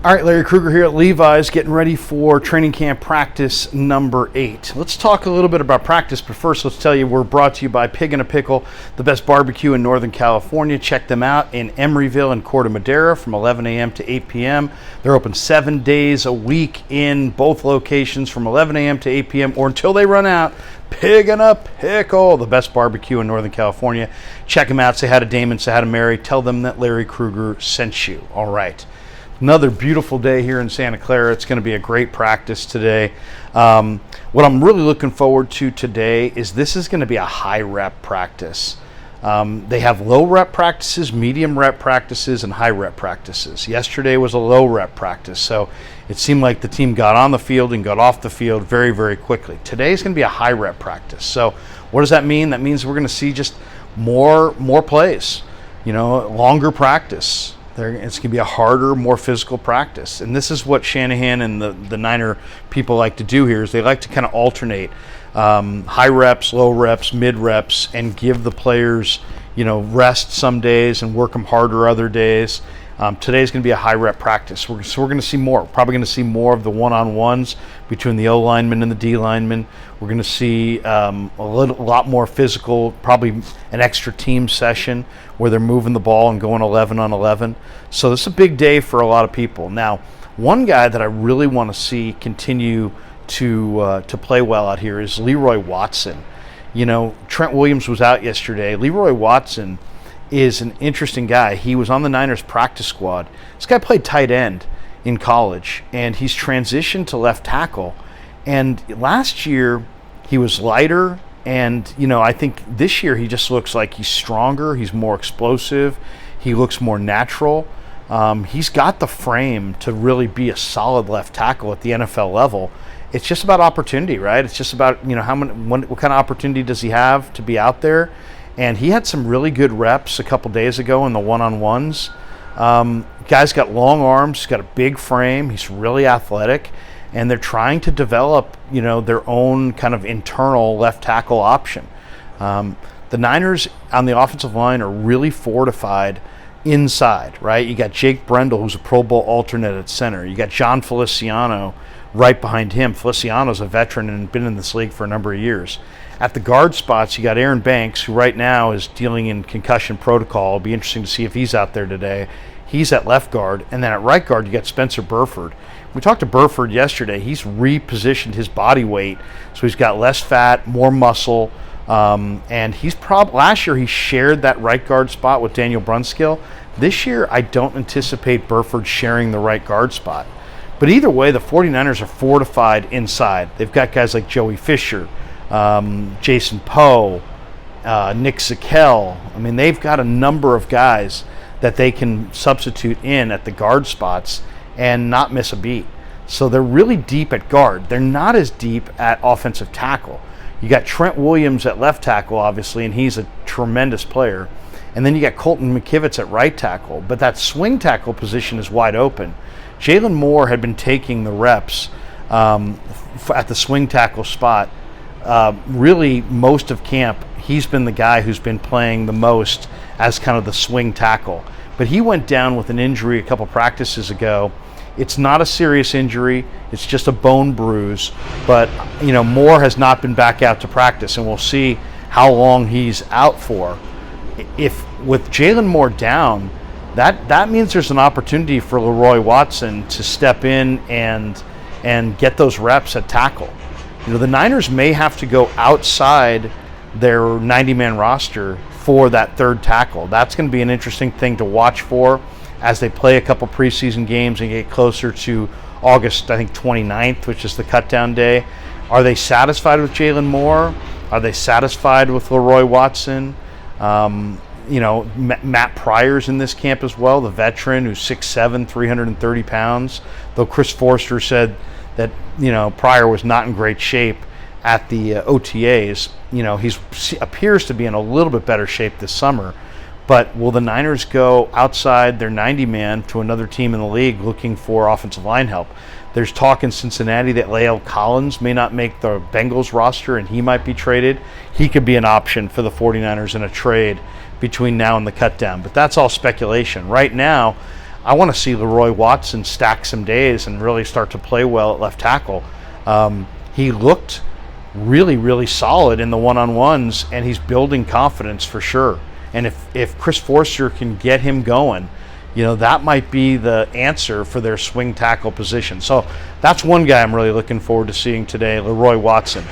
All right, Larry Krueger here at Levi's, getting ready for training camp practice number 8. Let's talk a little bit about practice, but first let's tell you we're brought to you by Pig and a Pickle, the best barbecue in Northern California. Check them out in Emeryville and Corte Madera from 11 a.m. to 8 p.m. They're open 7 days a week in both locations from 11 a.m. to 8 p.m. or until they run out. Pig and a Pickle, the best barbecue in Northern California. Check them out. Say hi to Damon, say hi to Mary. Tell them that Larry Krueger sent you. All right. Another beautiful day here in Santa Clara. It's going to be a great practice today. What I'm really looking forward to today is this is going to be a high rep practice. They have low rep practices, medium rep practices, and high rep practices. Yesterday was a low rep practice, so it seemed like the team got on the field and got off the field very, very quickly. Today is going to be a high rep practice. So what does that mean? That means we're going to see just more plays, longer practice. It's going to be a harder, more physical practice. And this is what Shanahan and the Niner people like to do here is they like to kind of alternate high reps, low reps, mid reps, and give the players, rest some days and work them harder other days. Today's going to be a high rep practice. We're going to see more. Probably going to see more of the one-on-ones between the O linemen and the D linemen. We're going to see a lot more physical, probably an extra team session where they're moving the ball and going 11 on 11. So this is a big day for a lot of people. Now, one guy that I really want to see continue to play well out here is Leroy Watson. Trent Williams was out yesterday. Leroy Watson is an interesting guy. He was on the Niners practice squad. This guy played tight end in college, and he's transitioned to left tackle. And last year, he was lighter, and, I think this year he just looks like he's stronger, he's more explosive, he looks more natural. He's got the frame to really be a solid left tackle at the NFL level. It's just about opportunity, right? It's just about, what kind of opportunity does he have to be out there? And he had some really good reps a couple days ago in the one-on-ones. Guy's got long arms, he's got a big frame, he's really athletic, and they're trying to develop, their own kind of internal left tackle option. The Niners on the offensive line are really fortified inside, right? You got Jake Brendel, who's a Pro Bowl alternate at center. You got John Feliciano right behind him. Feliciano's a veteran and been in this league for a number of years. At the guard spots, you got Aaron Banks, who right now is dealing in concussion protocol. It'll be interesting to see if he's out there today. He's at left guard. And then at right guard, you got Spencer Burford. We talked to Burford yesterday. He's repositioned his body weight, so he's got less fat, more muscle. And he's last year he shared that right guard spot with Daniel Brunskill. This year, I don't anticipate Burford sharing the right guard spot. But either way, the 49ers are fortified inside. They've got guys like Joey Fisher, Jason Poe, Nick Zakelj. I mean, they've got a number of guys that they can substitute in at the guard spots and not miss a beat. So they're really deep at guard. They're not as deep at offensive tackle. You got Trent Williams at left tackle, obviously, and he's a tremendous player. And then you got Colton McKivitz at right tackle. But that swing tackle position is wide open. Jalen Moore had been taking the reps at the swing tackle spot. Really, most of camp, he's been the guy who's been playing the most as kind of the swing tackle. But he went down with an injury a couple practices ago. It's not a serious injury. It's just a bone bruise. But, Moore has not been back out to practice, and we'll see how long he's out for. If with Jalen Moore down, that means there's an opportunity for Leroy Watson to step in and get those reps at tackle. The Niners may have to go outside their 90-man roster for that third tackle. That's going to be an interesting thing to watch for as they play a couple preseason games and get closer to August, I think, 29th, which is the cutdown day. Are they satisfied with Jalen Moore? Are they satisfied with Leroy Watson? Matt Pryor's in this camp as well, the veteran who's 6'7", 330 pounds, though Chris Forster said that, Pryor was not in great shape at the OTAs. He appears to be in a little bit better shape this summer. But will the Niners go outside their 90-man to another team in the league looking for offensive line help? There's talk in Cincinnati that La'el Collins may not make the Bengals roster and he might be traded. He could be an option for the 49ers in a trade between now and the cutdown. But that's all speculation. Right now, I want to see Leroy Watson stack some days and really start to play well at left tackle. He looked really, really solid in the one-on-ones, and he's building confidence for sure. And if Chris Forster can get him going, that might be the answer for their swing tackle position. So that's one guy I'm really looking forward to seeing today, Leroy Watson.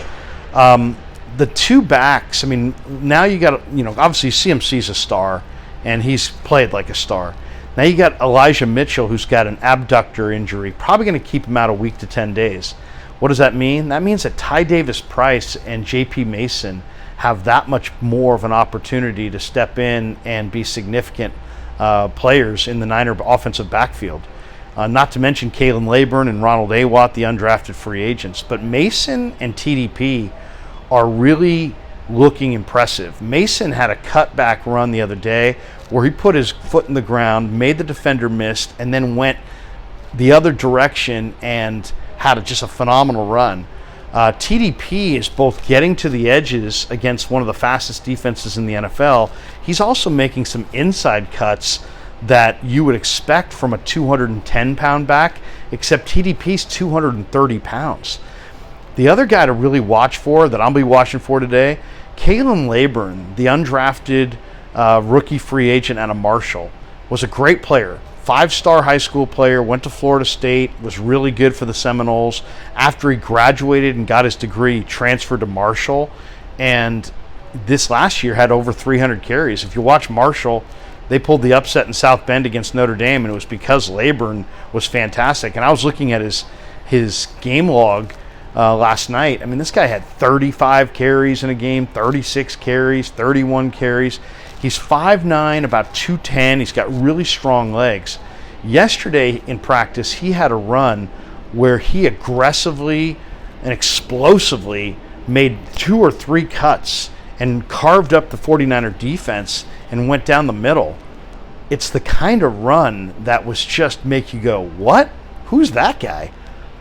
The two backs, now you got, obviously CMC's a star, and he's played like a star. Now you got Elijah Mitchell, who's got an abductor injury, probably going to keep him out a week to 10 days. What does that mean? That means that Ty Davis Price and J.P. Mason have that much more of an opportunity to step in and be significant players in the Niner offensive backfield. Not to mention Kalen Laburn and Ronald Awatt, the undrafted free agents. But Mason and TDP are really looking impressive. Mason had a cutback run the other day where he put his foot in the ground, made the defender miss, and then went the other direction and had just a phenomenal run. TDP is both getting to the edges against one of the fastest defenses in the NFL. He's also making some inside cuts that you would expect from a 210-pound back, except TDP's 230 pounds. The other guy to really watch for, that I'll be watching for today, Kalen Laburn, the undrafted rookie free agent out of Marshall, was a great player. 5-star high school player, went to Florida State, was really good for the Seminoles. After he graduated and got his degree, he transferred to Marshall, and this last year had over 300 carries. If you watch Marshall, they pulled the upset in South Bend against Notre Dame, and it was because Laburn was fantastic. And I was looking at his game log last night. This guy had 35 carries in a game, 36 carries, 31 carries. He's 5'9", about 210. He's got really strong legs. Yesterday in practice, he had a run where he aggressively and explosively made 2 or 3 cuts and carved up the 49er defense and went down the middle. It's the kind of run that was just make you go, what? Who's that guy?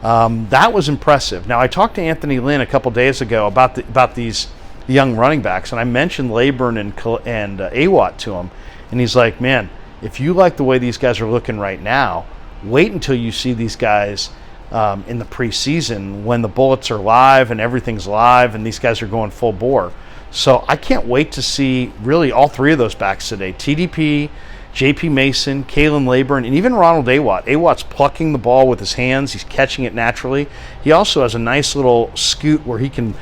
That was impressive. Now, I talked to Anthony Lynn a couple days ago about these young running backs, and I mentioned Laburn and Awatt to him, and he's like, man, if you like the way these guys are looking right now, wait until you see these guys in the preseason when the bullets are live and everything's live and these guys are going full bore. So I can't wait to see really all 3 of those backs today. TDP, J.P. Mason, Kalen Laburn, and even Ronald Awatt. Awatt's plucking the ball with his hands. He's catching it naturally. He also has a nice little scoot where he can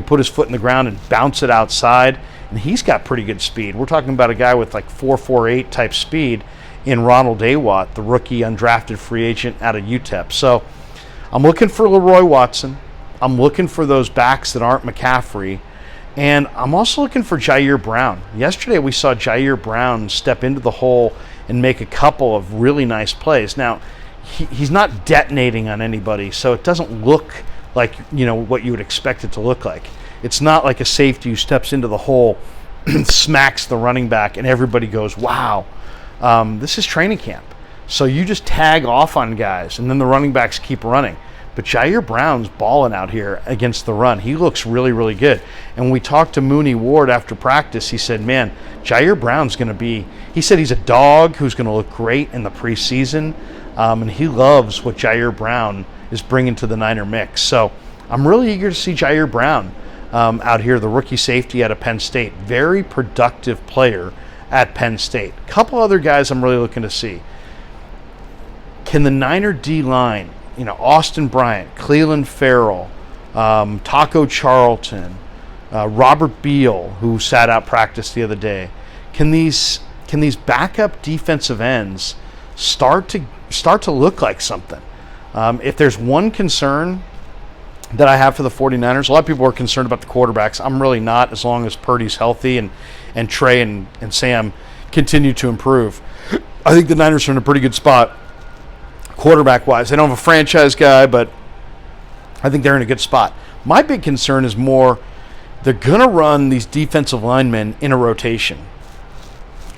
put his foot in the ground and bounce it outside, and he's got pretty good speed. We're talking about a guy with like 4.48 type speed in Ronald Awatt, the rookie undrafted free agent out of UTEP. So I'm looking for Leroy Watson. I'm looking for those backs that aren't McCaffrey. And I'm also looking for Jair Brown. Yesterday we saw Jair Brown step into the hole and make a couple of really nice plays. Now, he's not detonating on anybody, so it doesn't look like what you would expect it to look like. It's not like a safety who steps into the hole, smacks the running back, and everybody goes, wow. This is training camp. So you just tag off on guys, and then the running backs keep running. But Jair Brown's balling out here against the run. He looks really, really good. And when we talked to Mooney Ward after practice, he said, man, Jair Brown's going to be, he said he's a dog who's going to look great in the preseason. And he loves what Jair Brown is bringing to the Niner mix. So I'm really eager to see Jair Brown out here, the rookie safety out of Penn State. Very productive player at Penn State. A couple other guys I'm really looking to see. Can the Niner D-line, Austin Bryant, Cleveland Farrell, Taco Charlton, Robert Beal, who sat out practice the other day, can these backup defensive ends start to look like something? If there's one concern that I have for the 49ers, a lot of people are concerned about the quarterbacks. I'm really not, as long as Purdy's healthy and Trey and Sam continue to improve. I think the Niners are in a pretty good spot quarterback-wise. They don't have a franchise guy, but I think they're in a good spot. My big concern is more they're going to run these defensive linemen in a rotation.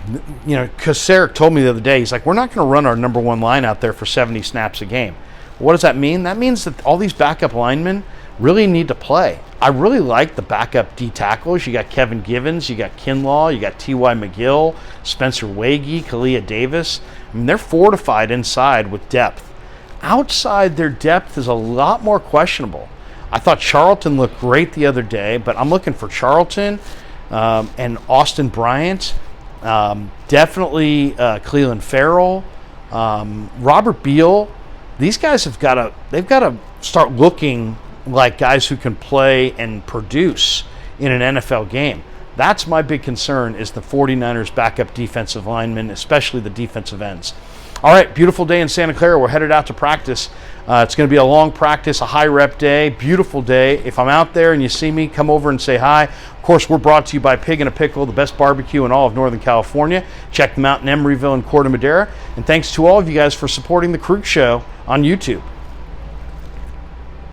Kocurek told me the other day, he's like, we're not going to run our number 1 line out there for 70 snaps a game. What does that mean? That means that all these backup linemen really need to play. I really like the backup D tackles. You got Kevin Givens, you got Kinlaw, you got T.Y. McGill, Spencer Wagee, Kalia Davis. I mean, they're fortified inside with depth. Outside, their depth is a lot more questionable. I thought Charlton looked great the other day, but I'm looking for Charlton and Austin Bryant. Definitely Cleveland Farrell, Robert Beal. These guys they've got to start looking like guys who can play and produce in an NFL game. That's my big concern, is the 49ers backup defensive linemen, especially the defensive ends. All right, beautiful day in Santa Clara. We're headed out to practice. It's going to be a long practice, a high rep day, beautiful day. If I'm out there and you see me, come over and say hi. Of course, we're brought to you by Pig and a Pickle, the best barbecue in all of Northern California. Check them out in Emeryville and Corte Madera. And thanks to all of you guys for supporting the Krug Show on YouTube.